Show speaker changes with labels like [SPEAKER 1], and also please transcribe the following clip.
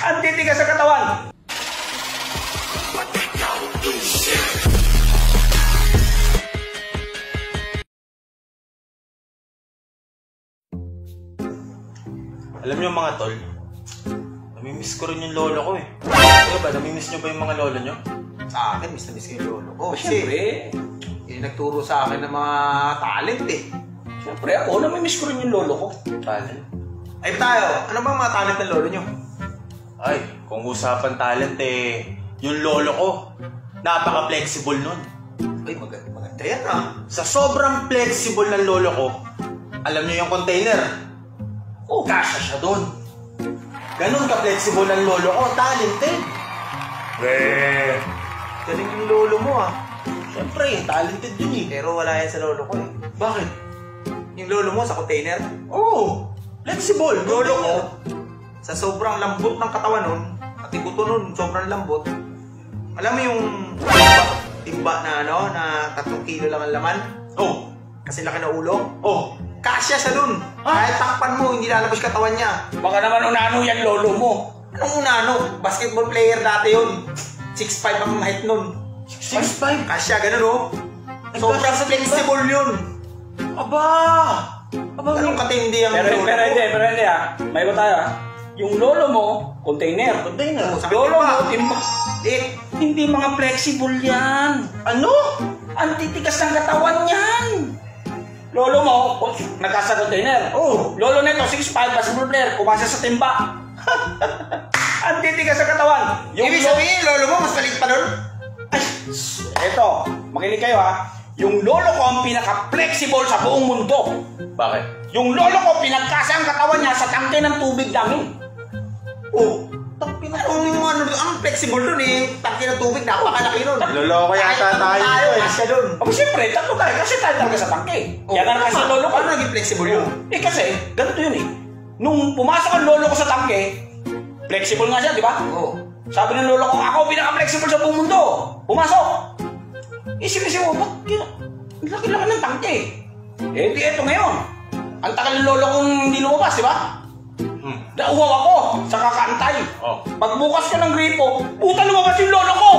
[SPEAKER 1] Ang titigas sa katawan.
[SPEAKER 2] Alam niyo mga tol, namimiss ko rin yung lolo ko eh. Kaya ba, namimiss niyo ba yung mga lolo niyo?
[SPEAKER 3] Sa akin, miss na miss ko yung lolo ko.
[SPEAKER 1] Siyempre.
[SPEAKER 3] Yung nagturo sa akin ng mga talent eh.
[SPEAKER 1] Siyempre ako, namimiss ko rin yung lolo ko.
[SPEAKER 2] Talent?
[SPEAKER 3] Ay tayo, ano ba ang mga talent ng lolo nyo?
[SPEAKER 2] Ay, kung usapan talent eh, yung lolo ko, napaka-flexible nun.
[SPEAKER 3] Ay, maganda yan ah.
[SPEAKER 2] Sa sobrang flexible ng lolo ko, alam niyo yung container? Oh, kasya siya doon. Ganun ka-flexible ng lolo ko, talented.
[SPEAKER 3] Galing yung lolo mo ah.
[SPEAKER 2] Siyempre, talented yun eh.
[SPEAKER 3] Pero wala yan sa lolo ko eh.
[SPEAKER 2] Bakit?
[SPEAKER 3] Yung lolo mo sa container?
[SPEAKER 2] Oh, flexible.
[SPEAKER 3] Lolo ko, sa sobrang lambot ng katawan nun, at yung buto nun, sobrang lambot. Alam mo yung timba na ano, na 3 kilo lang ang laman?
[SPEAKER 2] Oh.
[SPEAKER 3] Kasi laki na ulo?
[SPEAKER 2] Oh.
[SPEAKER 3] Kasya siya dun. Kahit takpan mo, hindi lalabas katawan niya.
[SPEAKER 1] Baka naman unano yan lolo mo.
[SPEAKER 3] Anong unano? Basketball player dati yun. 6'5 ang height nun.
[SPEAKER 2] 6'5"?
[SPEAKER 3] Kasya, ganun oh. Sobrang flexible yun.
[SPEAKER 2] Aba!
[SPEAKER 3] Anong katindi ang
[SPEAKER 1] Pero hindi May iba tayo Yung lolo mo, container.
[SPEAKER 2] Container.
[SPEAKER 1] Lolo mo,
[SPEAKER 3] Hindi
[SPEAKER 1] mga flexible yan.
[SPEAKER 2] Ano?
[SPEAKER 1] Ang titigas ng katawan yan. Lolo mo, nagkasa container.
[SPEAKER 2] Oh.
[SPEAKER 1] Lolo nito, 6'5", basketball player, kumasa sa timba. Ang titigas sa katawan.
[SPEAKER 3] Ibig sabihin, lolo mo, mas maliit pa nun?
[SPEAKER 1] Eto, makinig kayo Yung lolo ko ang pinaka-flexible sa buong mundo.
[SPEAKER 2] Bakit?
[SPEAKER 1] Yung lolo ko, pinagkasa ang katawan niya sa tangke ng tubig namin.
[SPEAKER 3] Oh. Ang flexible dun eh. Tangke ng tubig, napakalaki nun.
[SPEAKER 2] Loloko yata tayo eh.
[SPEAKER 3] Kasya dun.
[SPEAKER 1] Siyempre, tatlo tayo kasi tayo talaga sa tangke. Yan ang kasi lolo ko.
[SPEAKER 3] Paano naging flexible yun?
[SPEAKER 1] Kasi, ganito yun Nung pumasok ang lolo ko sa tangke, flexible nga siya, di ba?
[SPEAKER 3] Oo.
[SPEAKER 1] Sabi ng lolo ko, ako pinaka-flexible sa buong mundo. Pumasok. Isip-isip mo, ba't laki-laki ng tangke? Di eto ngayon. Ang tagal ng lolo kong hindi lumabas, di ba? Nauhaw ako sa kakantay.
[SPEAKER 2] Oh.
[SPEAKER 1] Pagbukas ko ng gripo, puta lumabas yung lolo ko!